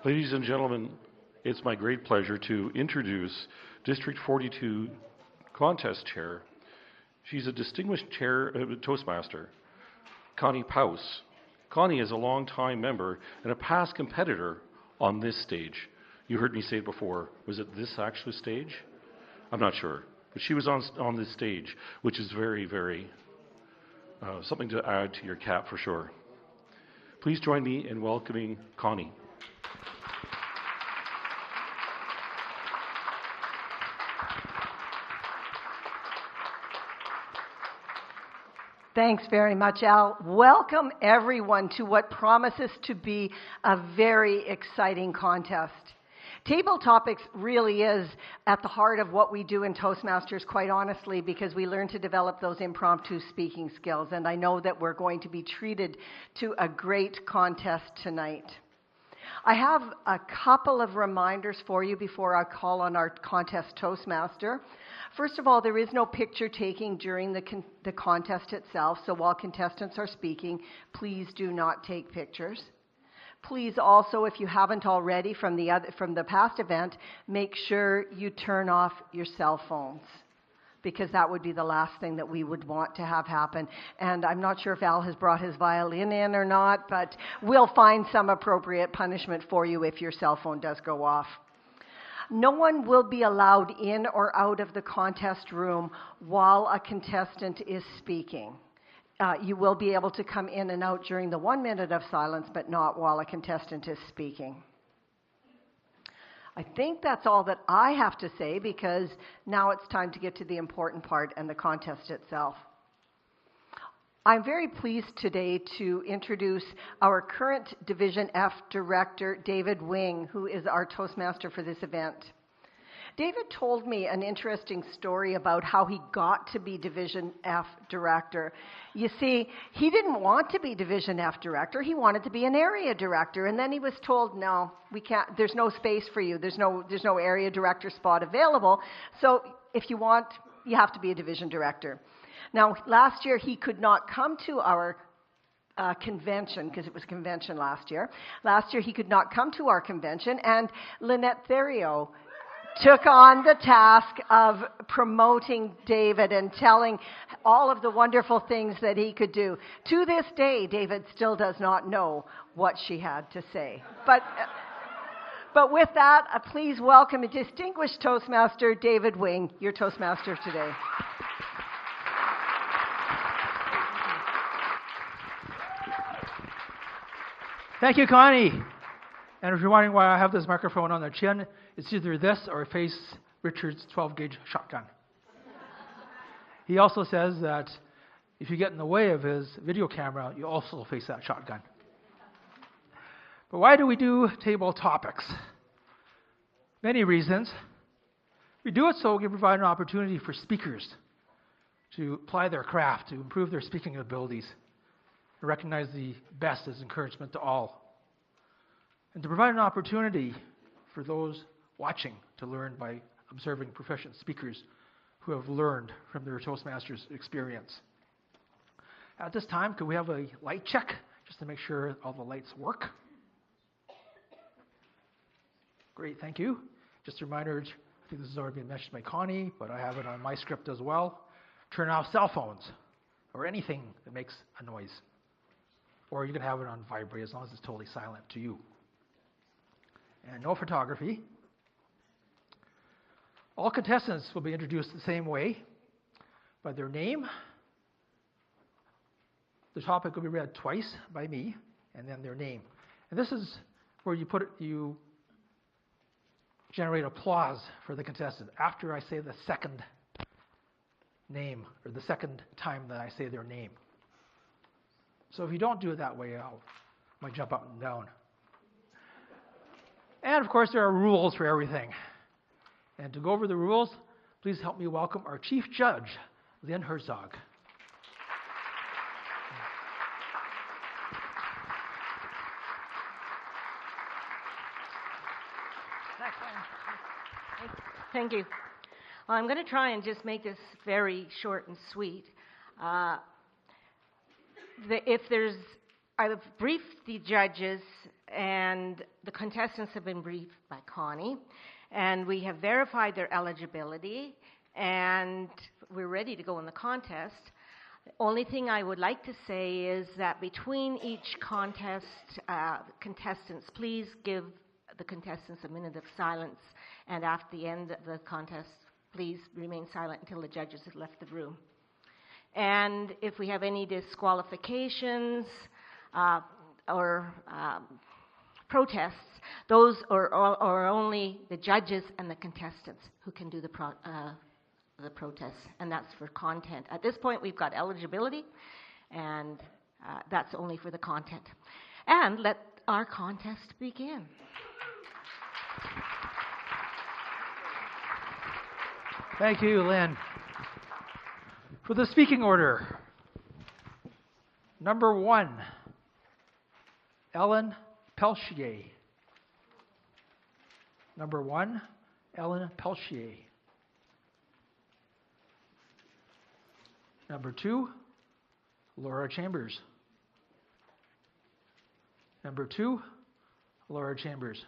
Ladies and gentlemen, it's my great pleasure to introduce District 42 Contest Chair. She's a distinguished Toastmaster, Connie Paus. Connie is a long-time member and a past competitor on this stage. You heard me say it before. Was it this actual stage? I'm not sure. But she was on this stage, which is very, very something to add to your cap for sure. Please join me in welcoming Connie. Thanks very much, Al. Welcome everyone to what promises to be a very exciting contest. Table Topics really is at the heart of what we do in Toastmasters, quite honestly, because we learn to develop those impromptu speaking skills, and I know that we're going to be treated to a great contest tonight. I have a couple of reminders for you before I call on our contest Toastmaster. First of all, there is no picture taking during the contest itself, so while contestants are speaking, please do not take pictures. Please also, if you haven't already from the past event, make sure you turn off your cell phones, because that would be the last thing that we would want to have happen. And I'm not sure if Al has brought his violin in or not, but we'll find some appropriate punishment for you if your cell phone does go off. No one will be allowed in or out of the contest room while a contestant is speaking. You will be able to come in and out during the 1 minute of silence, but not while a contestant is speaking. I think that's all that I have to say, because now it's time to get to the important part and the contest itself. I'm very pleased today to introduce our current Division F Director, David Wing, who is our Toastmaster for this event. David told me an interesting story about how he got to be Division F Director. You see, he didn't want to be Division F Director. He wanted to be an area director, and then he was told, no, we can't, there's no space for you. There's no area director spot available. So if you want, you have to be a division director. Now, last year he could not come to our convention, because it was convention last year. Last year he could not come to our convention, and Lynette Theriot took on the task of promoting David and telling all of the wonderful things that he could do. To this day, David still does not know what she had to say. But with that, please welcome a distinguished Toastmaster, David Wing, your Toastmaster today. Thank you, Connie. And if you're wondering why I have this microphone on the chin, it's either this or face Richard's 12-gauge shotgun. He also says that if you get in the way of his video camera, you also face that shotgun. But why do we do table topics? Many reasons. We do it so we can provide an opportunity for speakers to apply their craft, to improve their speaking abilities, to recognize the best as encouragement to all, and to provide an opportunity for those watching to learn by observing proficient speakers who have learned from their Toastmasters experience. At this time, could we have a light check just to make sure all the lights work? Great, thank you. Just a reminder, I think this has already been mentioned by Connie, but I have it on my script as well. Turn off cell phones or anything that makes a noise. Or you can have it on vibrate as long as it's totally silent to you. And no photography. All contestants will be introduced the same way, by their name. The topic will be read twice by me, and then their name. And this is where you generate applause for the contestant after I say the second name, or the second time that I say their name. So if you don't do it that way, I might jump up and down. And of course, there are rules for everything. And to go over the rules, please help me welcome our Chief Judge, Lynn Herzog. Thank you. Well, I'm going to try and just make this very short and sweet. I've briefed the judges and the contestants have been briefed by Connie, and we have verified their eligibility, and we're ready to go in the contest. The only thing I would like to say is that between each contest, contestants, please give the contestants a minute of silence, and after the end of the contest, please remain silent until the judges have left the room. And if we have any disqualifications or protests, those are only the judges and the contestants who can do the protests, and that's for content. At this point, we've got eligibility, and that's only for the content. And let our contest begin. Thank you, Lynn. For the speaking order, number 1, Ellen Pelchier. Number 1, Ellen Pelchier. Number 2, Laura Chambers. Number 2, Laura Chambers.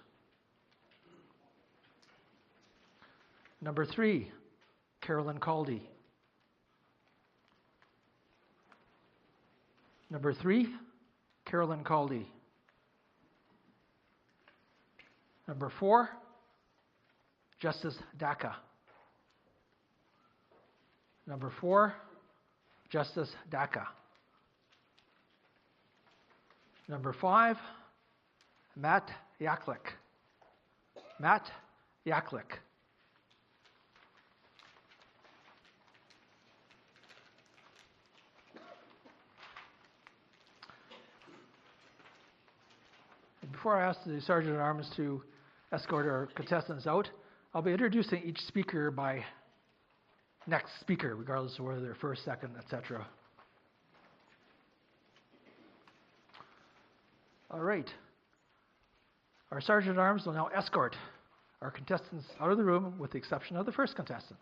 Number 3, Carolyn Caldy. Number 3, Carolyn Caldy. Number 4, Justice Daka. Number 4, Justice Daka. Number 5, Matt Yaklik. Matt Yaklik. Before I ask the Sergeant at Arms to escort our contestants out, I'll be introducing each speaker by next speaker, regardless of whether they're first, second, etc. All right. Our Sergeant at Arms will now escort our contestants out of the room with the exception of the first contestant.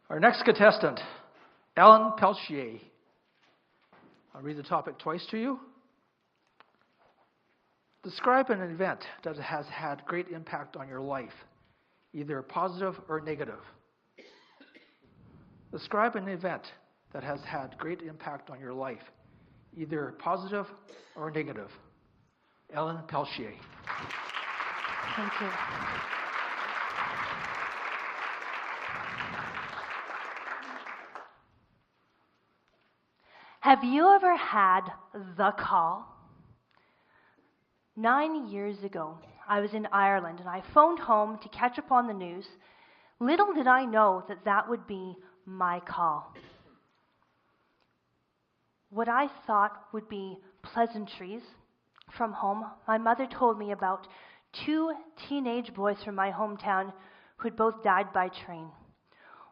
Our next contestant, Ellen Pelchier. I'll read the topic twice to you. Describe an event that has had great impact on your life, either positive or negative. Describe an event that has had great impact on your life, either positive or negative. Ellen Pelchier. Thank you. Have you ever had the call? 9 years ago, I was in Ireland and I phoned home to catch up on the news. Little did I know that that would be my call. What I thought would be pleasantries from home, my mother told me about 2 teenage boys from my hometown who had both died by train.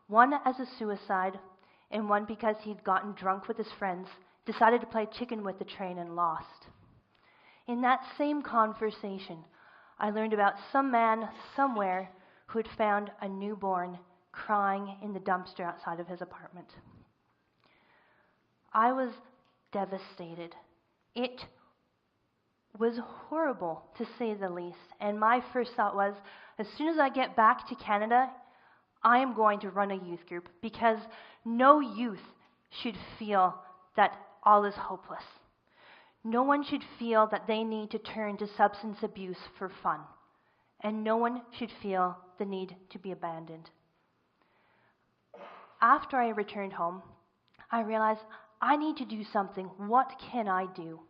One as a suicide, and one because he'd gotten drunk with his friends, decided to play chicken with the train and lost. In that same conversation, I learned about some man somewhere who had found a newborn crying in the dumpster outside of his apartment. I was devastated. It was horrible, to say the least, and my first thought was, as soon as I get back to Canada, I am going to run a youth group, because no youth should feel that all is hopeless. No one should feel that they need to turn to substance abuse for fun, and no one should feel the need to be abandoned. After I returned home, I realized I need to do something. What can I do?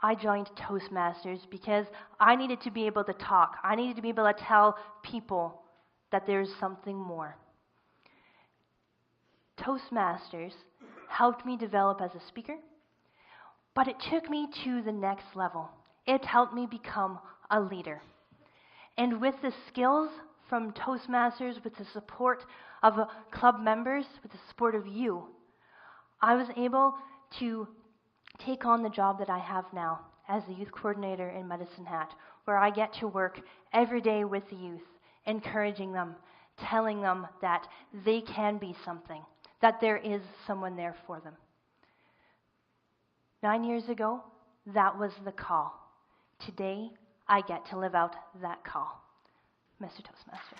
I joined Toastmasters because I needed to be able to talk. I needed to be able to tell people that there's something more. Toastmasters helped me develop as a speaker, but it took me to the next level. It helped me become a leader. And with the skills from Toastmasters, with the support of club members, with the support of you, I was able to take on the job that I have now as the youth coordinator in Medicine Hat, where I get to work every day with the youth, encouraging them, telling them that they can be something, that there is someone there for them. 9 years ago, that was the call. Today, I get to live out that call. Mr. Toastmaster.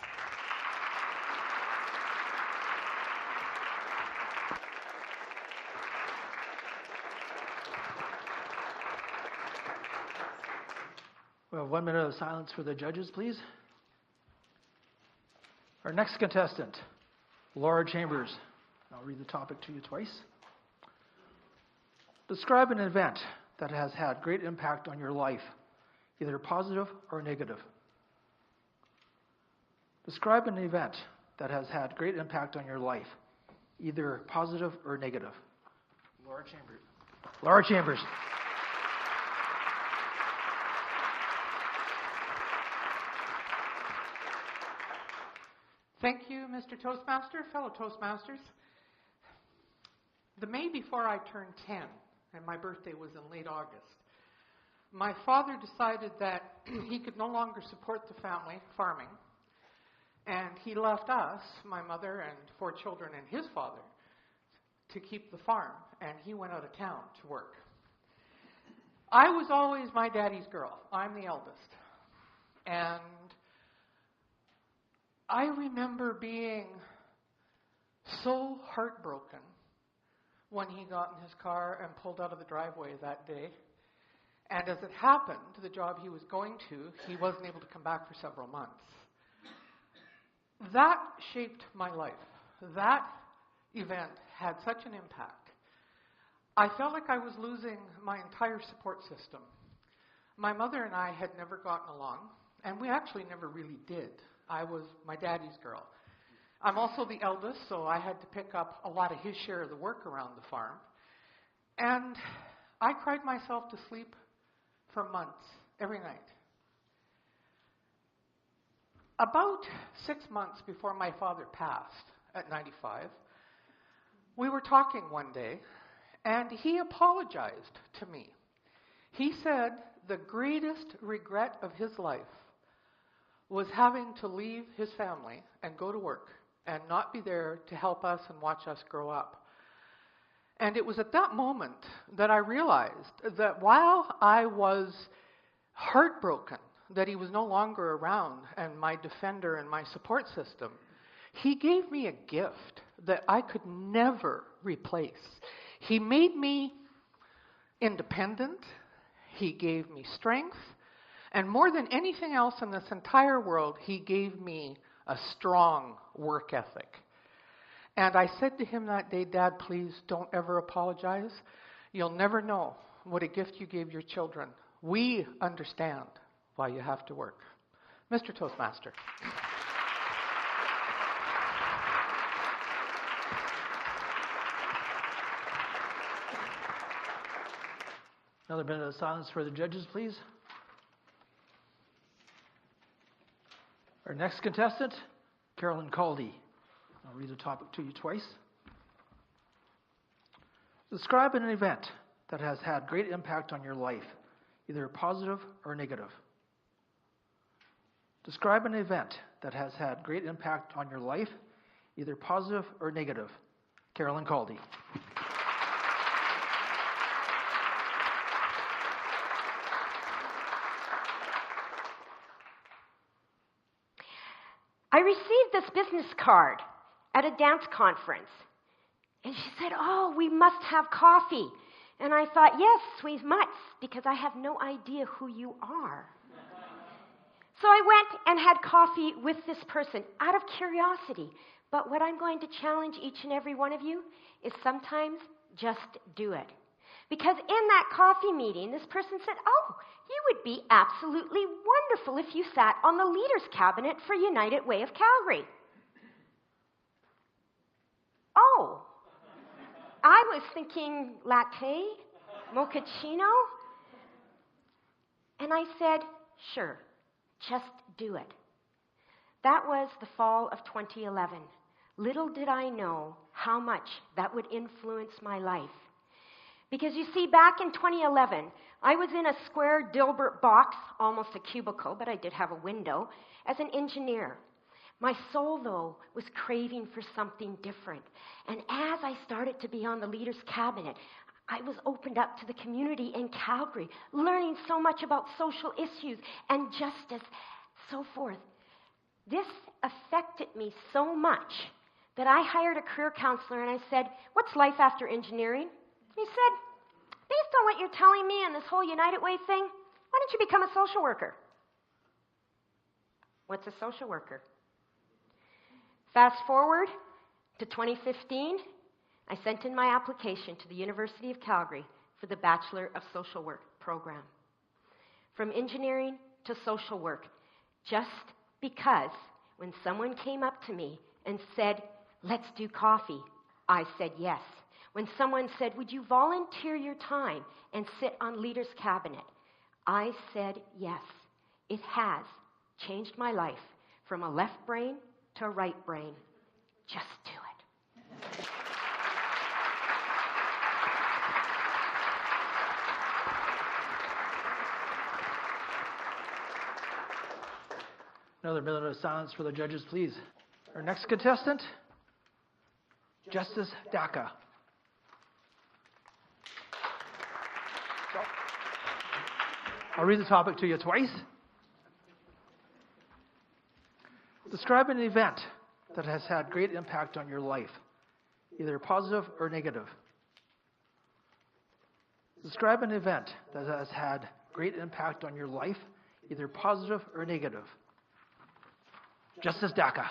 We have 1 minute of silence for the judges, please. Our next contestant, Laura Chambers. I'll read the topic to you twice. Describe an event that has had great impact on your life, either positive or negative. Describe an event that has had great impact on your life, either positive or negative. Laura Chambers. Laura Chambers. Thank you, Mr. Toastmaster, fellow Toastmasters. The May before I turned 10, and my birthday was in late August, my father decided that he could no longer support the family farming, and he left us, my mother and 4 children and his father, to keep the farm, and he went out of town to work. I was always my daddy's girl. I'm the eldest. And I remember being so heartbroken when he got in his car and pulled out of the driveway that day. And as it happened, the job he was going to, he wasn't able to come back for several months. That shaped my life. That event had such an impact. I felt like I was losing my entire support system. My mother and I had never gotten along, and we actually never really did. I was my daddy's girl. I'm also the eldest, so I had to pick up a lot of his share of the work around the farm. And I cried myself to sleep for months, every night. About 6 months before my father passed, at 95, we were talking one day, and he apologized to me. He said the greatest regret of his life was having to leave his family and go to work and not be there to help us and watch us grow up. And it was at that moment that I realized that while I was heartbroken that he was no longer around and my defender and my support system, he gave me a gift that I could never replace. He made me independent. He gave me strength. And more than anything else in this entire world, he gave me a strong work ethic. And I said to him that day, Dad, please don't ever apologize. You'll never know what a gift you gave your children. We understand why you have to work. Mr. Toastmaster. Another minute of silence for the judges, please. Our next contestant, Carolyn Caldy. I'll read the topic to you twice. Describe an event that has had great impact on your life, either positive or negative. Describe an event that has had great impact on your life, either positive or negative. Carolyn Caldy. I received this business card at a dance conference. And she said, oh, we must have coffee. And I thought, yes, we must, because I have no idea who you are. So I went and had coffee with this person out of curiosity. But what I'm going to challenge each and every one of you is sometimes just do it. Because in that coffee meeting, this person said, oh, you would be absolutely wonderful if you sat on the leaders' cabinet for United Way of Calgary. Oh, I was thinking latte, mochaccino. And I said, sure, just do it. That was the fall of 2011. Little did I know how much that would influence my life. Because you see, back in 2011, I was in a square Dilbert box, almost a cubicle, but I did have a window, as an engineer. My soul, though, was craving for something different. And as I started to be on the Leaders' Cabinet, I was opened up to the community in Calgary, learning so much about social issues and justice, so forth. This affected me so much that I hired a career counselor and I said, what's life after engineering? He said, based on what you're telling me and this whole United Way thing, why don't you become a social worker? What's a social worker? Fast forward to 2015, I sent in my application to the University of Calgary for the Bachelor of Social Work program. From engineering to social work, just because when someone came up to me and said, let's do coffee, I said yes. When someone said, would you volunteer your time and sit on Leaders' Cabinet, I said yes. It has changed my life from a left brain to a right brain. Just do it. Another minute of silence for the judges, please. Our next contestant, Justice Daka. I'll read the topic to you twice. Describe an event that has had great impact on your life, either positive or negative. Describe an event that has had great impact on your life, either positive or negative. Justice Daka.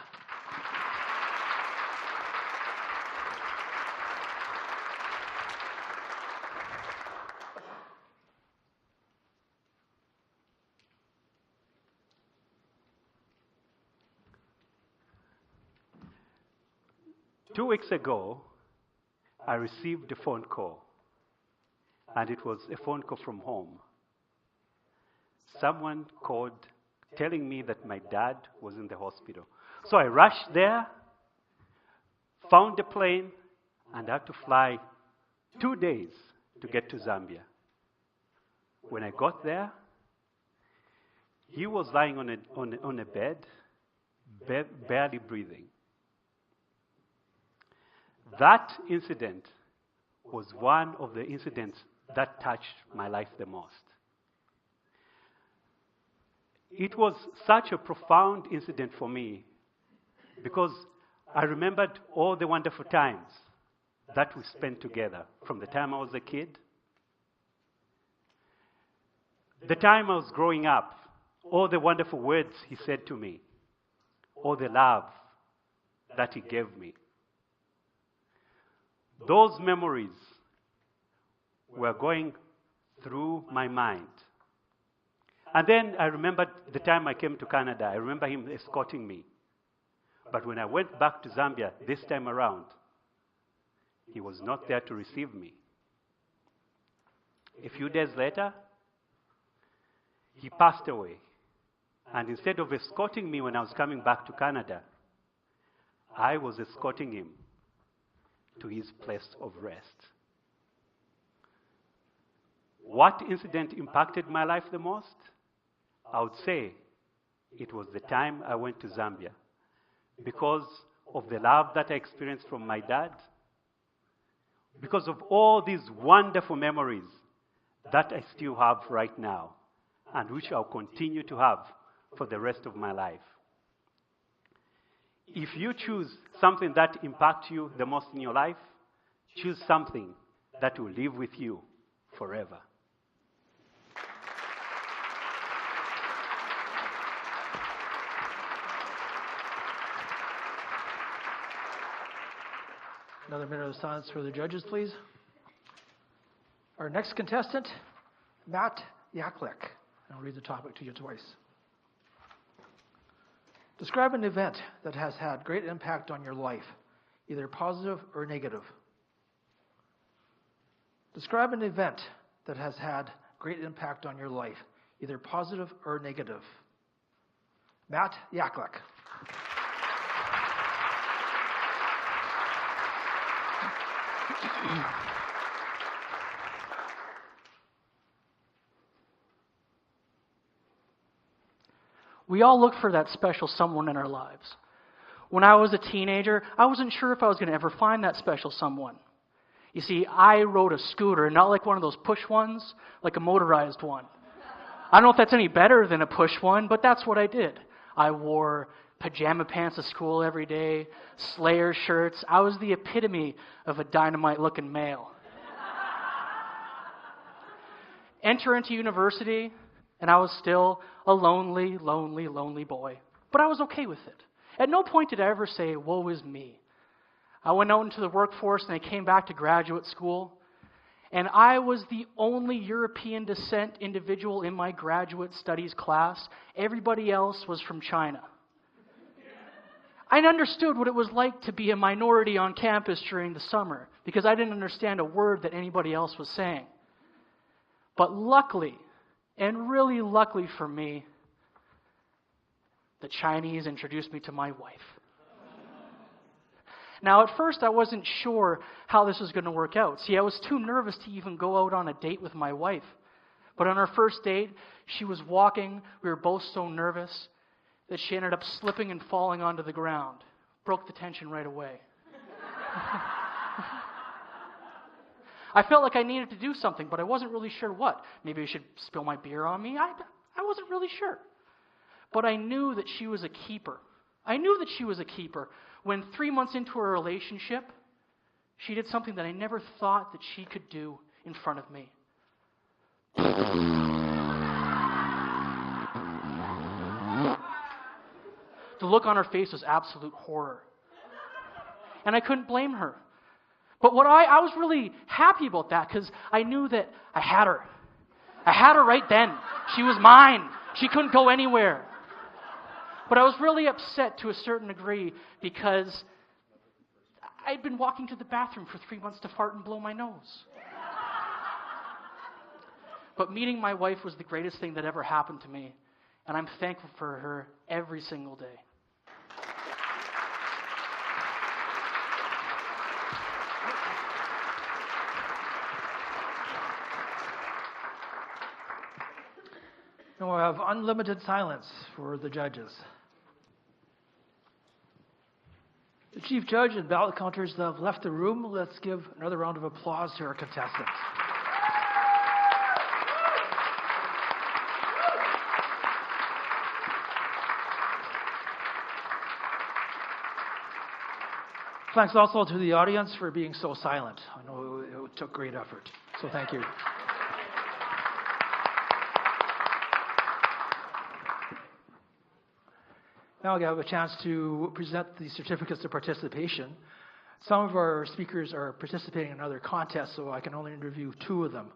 Two weeks ago, I received a phone call, and it was a phone call from home. Someone called telling me that my dad was in the hospital. So I rushed there, found the plane, and had to fly 2 days to get to Zambia. When I got there, he was lying on a bed, barely breathing. That incident was one of the incidents that touched my life the most. It was such a profound incident for me because I remembered all the wonderful times that we spent together from the time I was a kid, the time I was growing up, all the wonderful words he said to me, all the love that he gave me. Those memories were going through my mind. And then I remembered the time I came to Canada. I remember him escorting me. But when I went back to Zambia this time around, he was not there to receive me. A few days later, he passed away. And instead of escorting me when I was coming back to Canada, I was escorting him to his place of rest. What incident impacted my life the most? I would say it was the time I went to Zambia because of the love that I experienced from my dad, because of all these wonderful memories that I still have right now and which I'll continue to have for the rest of my life. If you choose something that impacts you the most in your life, choose something that will live with you forever. Another minute of silence for the judges, please. Our next contestant, Matt Yaklik. I'll read the topic to you twice. Describe an event that has had great impact on your life, either positive or negative. Describe an event that has had great impact on your life, either positive or negative. Matt Yaklek. We all look for that special someone in our lives. When I was a teenager, I wasn't sure if I was going to ever find that special someone. You see, I rode a scooter, not like one of those push ones, like a motorized one. I don't know if that's any better than a push one, but that's what I did. I wore pajama pants to school every day, Slayer shirts. I was the epitome of a dynamite-looking male. Enter into university, and I was still a lonely, lonely, lonely boy. But I was okay with it. At no point did I ever say, woe is me. I went out into the workforce and I came back to graduate school, and I was the only European descent individual in my graduate studies class. Everybody else was from China. I understood what it was like to be a minority on campus during the summer because I didn't understand a word that anybody else was saying. But luckily, and really luckily for me, the Chinese introduced me to my wife. Now, at first, I wasn't sure how this was going to work out. See, I was too nervous to even go out on a date with my wife. But on our first date, she was walking. We were both so nervous that she ended up slipping and falling onto the ground. Broke the tension right away. I felt like I needed to do something, but I wasn't really sure what. Maybe I should spill my beer on me. I wasn't really sure. But I knew that she was a keeper. I knew that she was a keeper when 3 months into our relationship, she did something that I never thought that she could do in front of me. The look on her face was absolute horror. And I couldn't blame her. But what I was really happy about that because I knew that I had her. I had her right then. She was mine. She couldn't go anywhere. But I was really upset to a certain degree because I'd been walking to the bathroom for 3 months to fart and blow my nose. But meeting my wife was the greatest thing that ever happened to me, and I'm thankful for her every single day. Now we'll have unlimited silence for the judges. The Chief Judge and ballot counters have left the room. Let's give another round of applause to our contestants. Thanks also to the audience for being so silent. I know it took great effort, so thank you. Now I have a chance to present the certificates of participation. Some of our speakers are participating in other contests, so I can only interview 2 of them.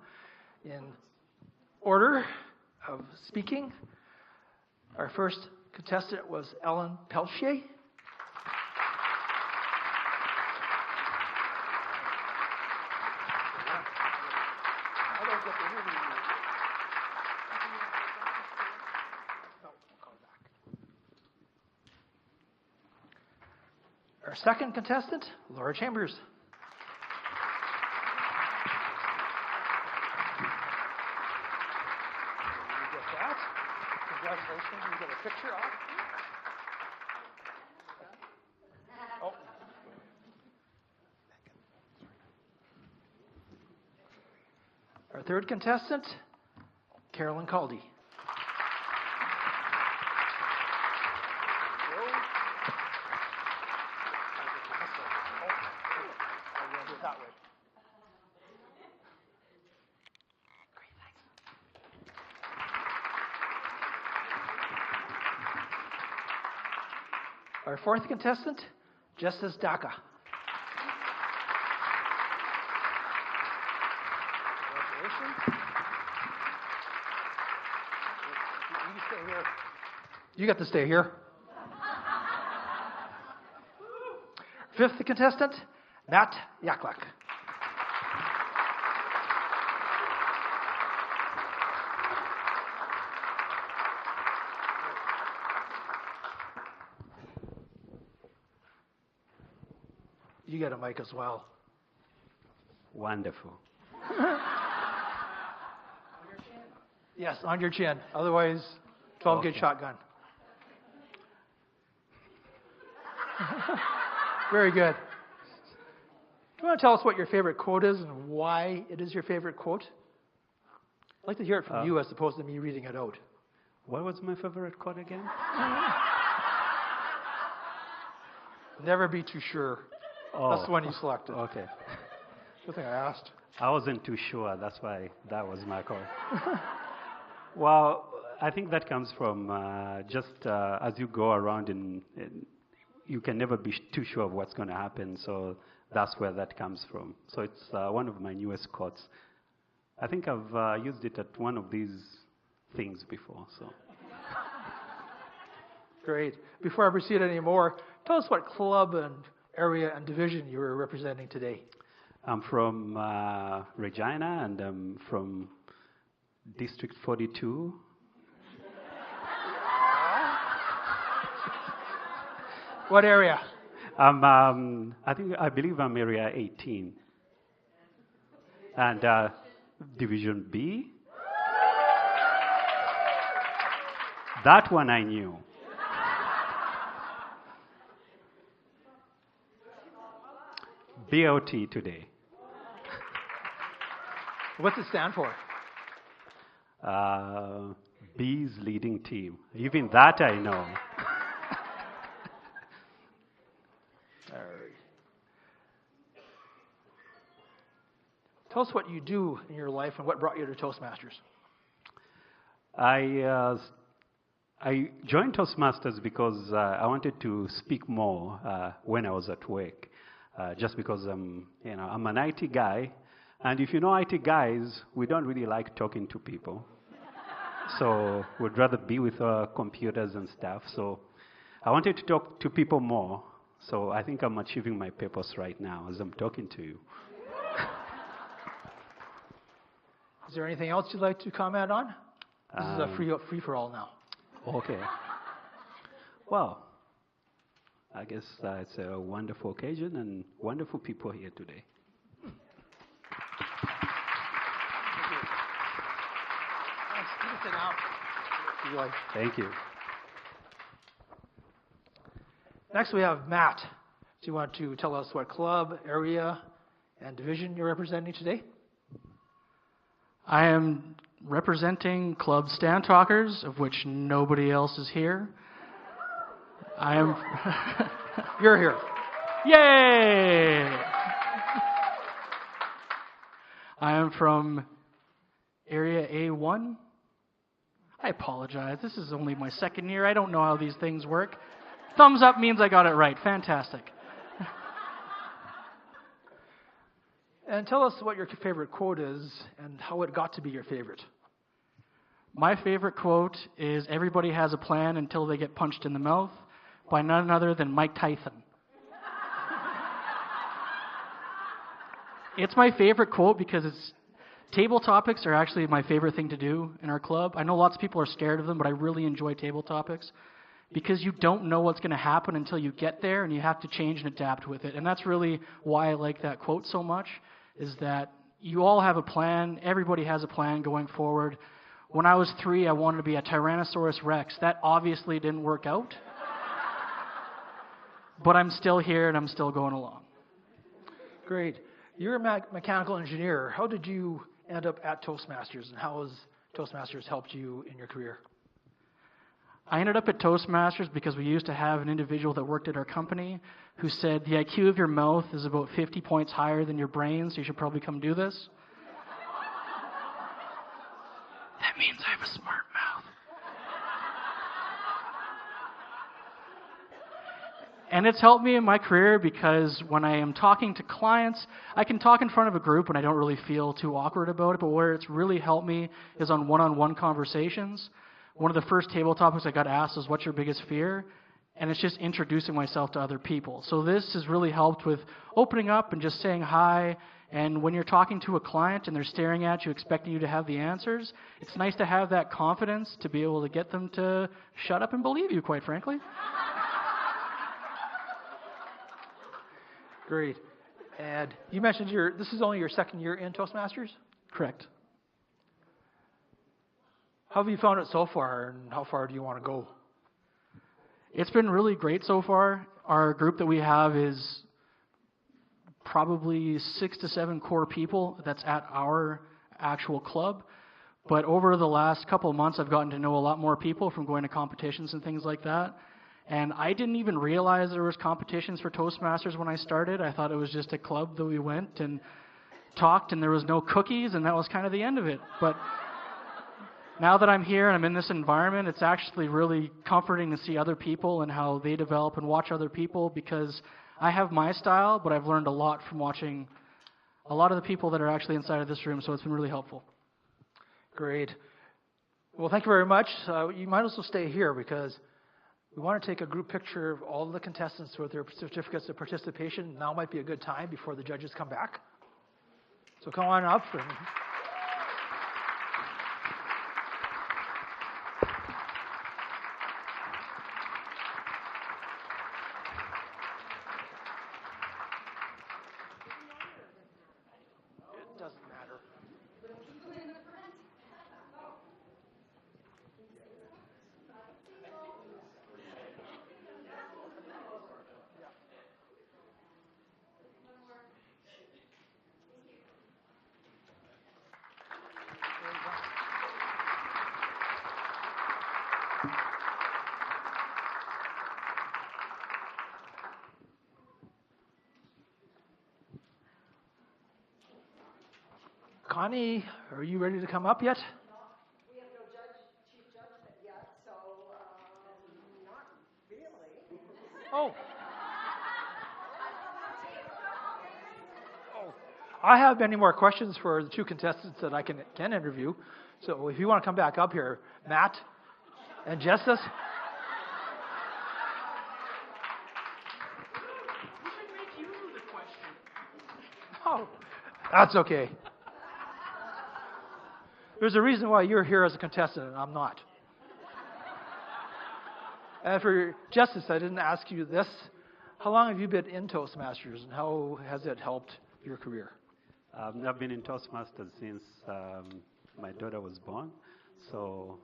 In order of speaking, our first contestant was Ellen Pelchier. Our second contestant, Laura Chambers. You get that. Congratulations, you get a picture of. Oh. Our third contestant, Carolyn Caldy. Our fourth contestant, Justice Daka. Congratulations. You stay here. You got to stay here. Fifth contestant, Matt Yaklek. You get a mic as well. Wonderful. Yes, on your chin. Otherwise, 12-gauge Okay. shotgun. Very good. Do you want to tell us what your favorite quote is and why it is your favorite quote? I'd like to hear it from you as opposed to me reading it out. What was my favorite quote again? Never be too sure. That's the one you selected. Okay. Good thing I asked. I wasn't too sure. That's why that was my call. Well, I think that comes from just as you go around and you can never be too sure of what's going to happen. So that's where that comes from. So it's one of my newest quotes. I think I've used it at one of these things before. So Great. Before I proceed anymore, tell us what club and area and division you were representing today. I'm from Regina, and I'm from District 42. What area? I believe I'm area 18. And Division B. That one I knew. BOT today. What's it stand for? B's leading team. Even that I know. All right. Tell us what you do in your life and what brought you to Toastmasters. I joined Toastmasters because I wanted to speak more when I was at work. Just because I'm an IT guy, and if you know IT guys, we don't really like talking to people. So we'd rather be with our computers and stuff. So I wanted to talk to people more. So I think I'm achieving my purpose right now as I'm talking to you. Is there anything else you'd like to comment on? This is a free for all now. Okay. Well, I guess it's a wonderful occasion and wonderful people here today. Thank you. Next we have Matt. Do you want to tell us what club, area, and division you're representing today? I am representing Club Stand Talkers, of which nobody else is here. I am... You're here. Yay! I am from Area A1. I apologize. This is only my second year. I don't know how these things work. Thumbs up means I got it right. Fantastic. And tell us what your favorite quote is and how it got to be your favorite. My favorite quote is, "Everybody has a plan until they get punched in the mouth," by none other than Mike Tyson. It's my favorite quote because table topics are actually my favorite thing to do in our club. I know lots of people are scared of them, but I really enjoy table topics because you don't know what's going to happen until you get there, and you have to change and adapt with it. And that's really why I like that quote so much, is that you all have a plan. Everybody has a plan going forward. When I was 3, I wanted to be a Tyrannosaurus Rex. That obviously didn't work out. But I'm still here, and I'm still going along. Great. You're a mechanical engineer. How did you end up at Toastmasters, and how has Toastmasters helped you in your career? I ended up at Toastmasters because we used to have an individual that worked at our company who said, "The IQ of your mouth is about 50 points higher than your brain, so you should probably come do this." That means I have a smart mouth. And it's helped me in my career because when I am talking to clients, I can talk in front of a group and I don't really feel too awkward about it, but where it's really helped me is on one-on-one conversations. One of the first table topics I got asked is, "What's your biggest fear?" And it's just introducing myself to other people. So this has really helped with opening up and just saying hi. And when you're talking to a client and they're staring at you, expecting you to have the answers, it's nice to have that confidence to be able to get them to shut up and believe you, quite frankly. Great. And you mentioned this is only your second year in Toastmasters? Correct. How have you found it so far, and how far do you want to go? It's been really great so far. Our group that we have is probably 6 to 7 core people that's at our actual club. But over the last couple of months, I've gotten to know a lot more people from going to competitions and things like that. And I didn't even realize there was competitions for Toastmasters when I started. I thought it was just a club that we went and talked, and there was no cookies, and that was kind of the end of it. But now that I'm here and I'm in this environment, it's actually really comforting to see other people and how they develop and watch other people, because I have my style, but I've learned a lot from watching a lot of the people that are actually inside of this room, so it's been really helpful. Great. Well, thank you very much. You might also stay here because we want to take a group picture of all of the contestants with their certificates of participation. Now might be a good time before the judges come back. So come on up. It doesn't matter. Connie, are you ready to come up yet? We have no chief judge yet, so not really. Oh. I have many more questions for the two contestants that I can interview. So if you want to come back up here, Matt and Justice. Oh, that's okay. There's a reason why you're here as a contestant and I'm not. And for Justice, I didn't ask you this. How long have you been in Toastmasters, and how has it helped your career? I've been in Toastmasters since my daughter was born. So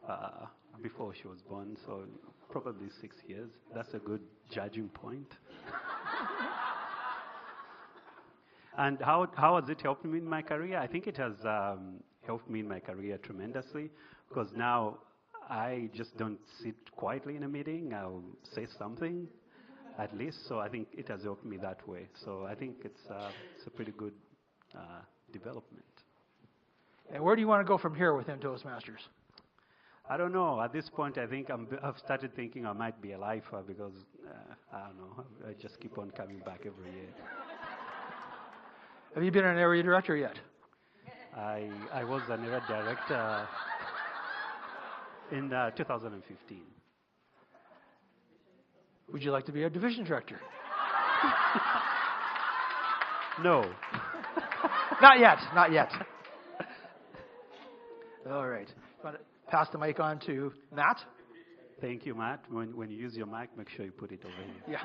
before she was born, so probably 6 years. That's a good judging point. And how has it helped me in my career? I think it has helped me in my career tremendously, because now I just don't sit quietly in a meeting. I'll say something at least. So I think it has helped me that way. So I think it's a pretty good development. And where do you want to go from here within Toastmasters? I don't know. At this point, I think I've started thinking I might be a lifer, because I don't know. I just keep on coming back every year. Have you been an area director yet? I was an area director in 2015. Would you like to be a division director? No. Not yet. Not yet. All right. You want to pass the mic on to Matt? Thank you, Matt. When you use your mic, make sure you put it over here. Yeah.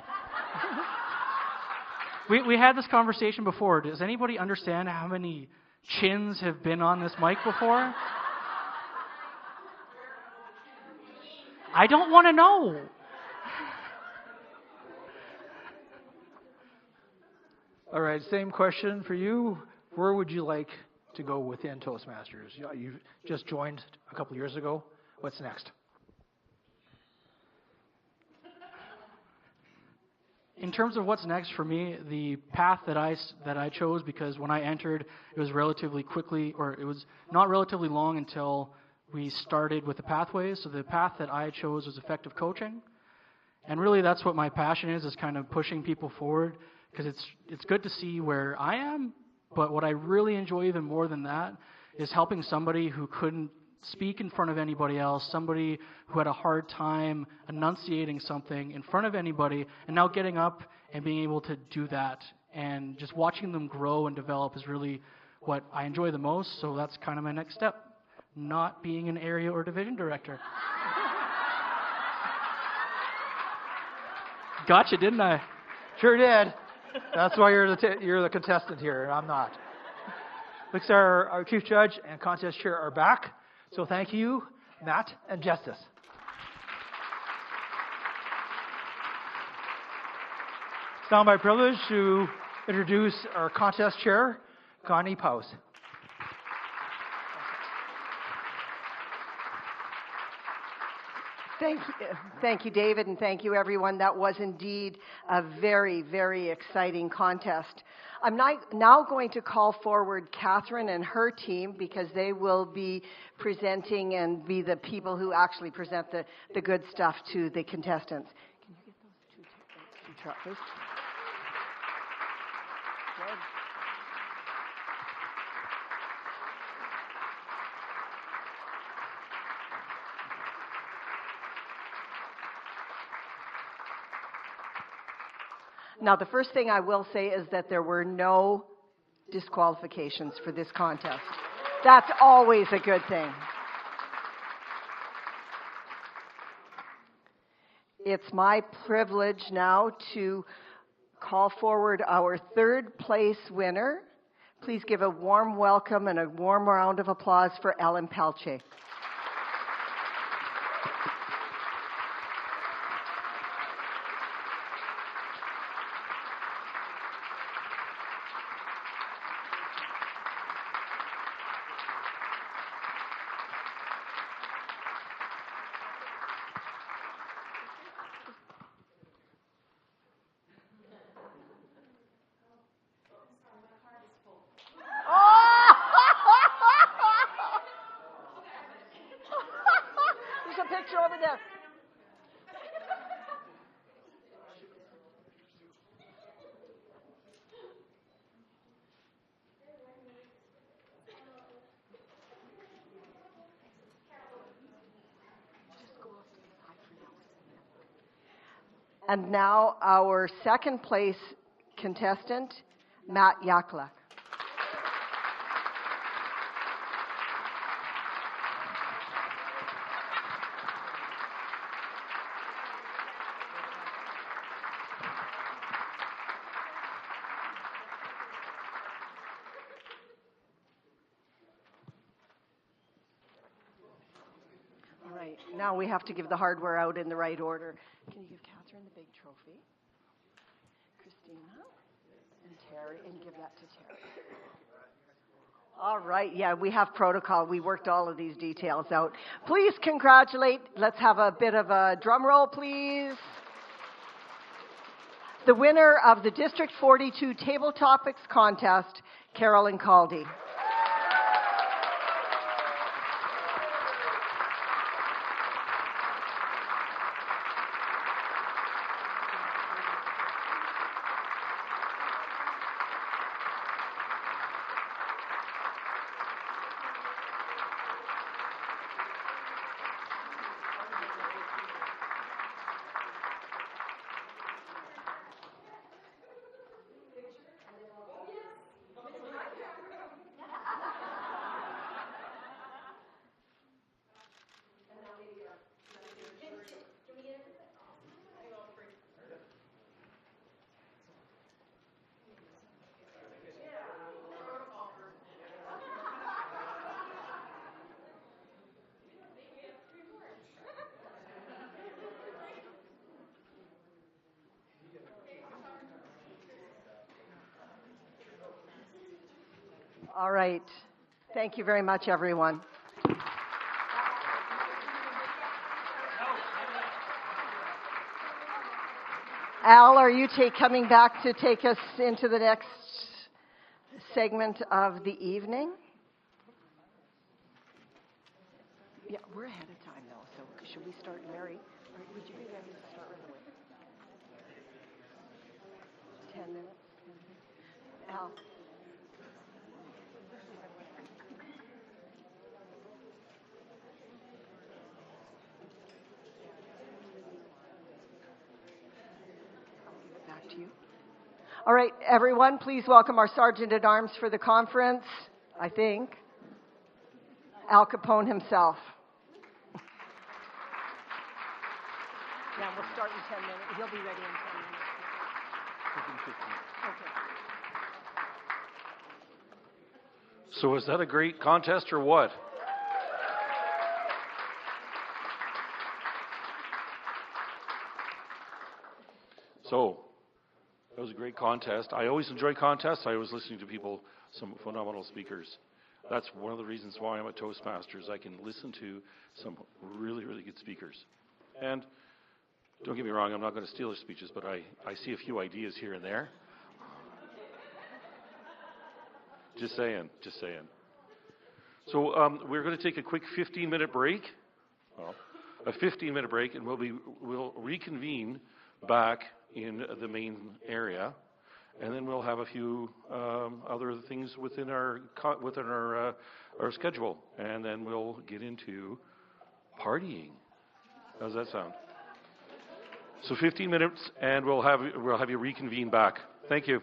We had this conversation before. Does anybody understand how many chins have been on this mic before? I don't want to know. All right, same question for you. Where would you like to go within Toastmasters? You just joined a couple of years ago. What's next? In terms of what's next for me, the path that I chose, because when I entered, it was relatively quickly, or it was not relatively long until we started with the pathways. So the path that I chose was effective coaching. And really that's what my passion is kind of pushing people forward, because it's good to see where I am, but what I really enjoy even more than that is helping somebody who couldn't speak in front of anybody else, somebody who had a hard time enunciating something in front of anybody, and now getting up and being able to do that, and just watching them grow and develop is really what I enjoy the most. So that's kind of my next step, not being an area or division director. Gotcha, didn't I? Sure did. That's why you're the contestant here, and I'm not. Looks our chief judge and contest chair are back. So thank you, Matt and Justice. It's now my privilege to introduce our contest chair, Connie Paus. Thank you, David, and thank you, everyone. That was indeed a very, very exciting contest. I'm now going to call forward Catherine and her team because they will be presenting and be the people who actually present the good stuff to the contestants. Can you get those two truckers? Good. Now, the first thing I will say is that there were no disqualifications for this contest. That's always a good thing. It's my privilege now to call forward our third place winner. Please give a warm welcome and a warm round of applause for Ellen Pelche. There's a picture over there. And now our second place contestant, Matt Yaklak. All right, now we have to give the hardware out in the right order. Can you give Catherine the big trophy? Christina and Terry, and give that to Terry. All right, yeah, we have protocol. We worked all of these details out. Please congratulate. Let's have a bit of a drum roll, please. The winner of the District 42 Table Topics Contest, Carolyn Caldy. All right. Thank you very much, everyone. Al, are you coming back to take us into the next segment of the evening? Yeah, we're ahead of time, though, so should we start, Mary? Would you be ready to start right away? 10 minutes? Al? Back to you. All right, everyone, please welcome our Sergeant at Arms for the conference, I think, Al Capone himself. Yeah, we'll start in 10 minutes. He'll be ready in 10 minutes. So is that a great contest or what? So, that was a great contest. I always enjoy contests. I was listening to people, some phenomenal speakers. That's one of the reasons why I'm a Toastmasters. I can listen to some really, really good speakers. And don't get me wrong, I'm not going to steal their speeches, but I see a few ideas here and there. Just saying, just saying. So we're going to take a quick 15-minute break. Well, a 15-minute break, and we'll reconvene back in the main area, and then we'll have a few other things within our schedule, and then we'll get into partying. How's that sound? So 15 minutes, and we'll have you reconvene back. Thank you.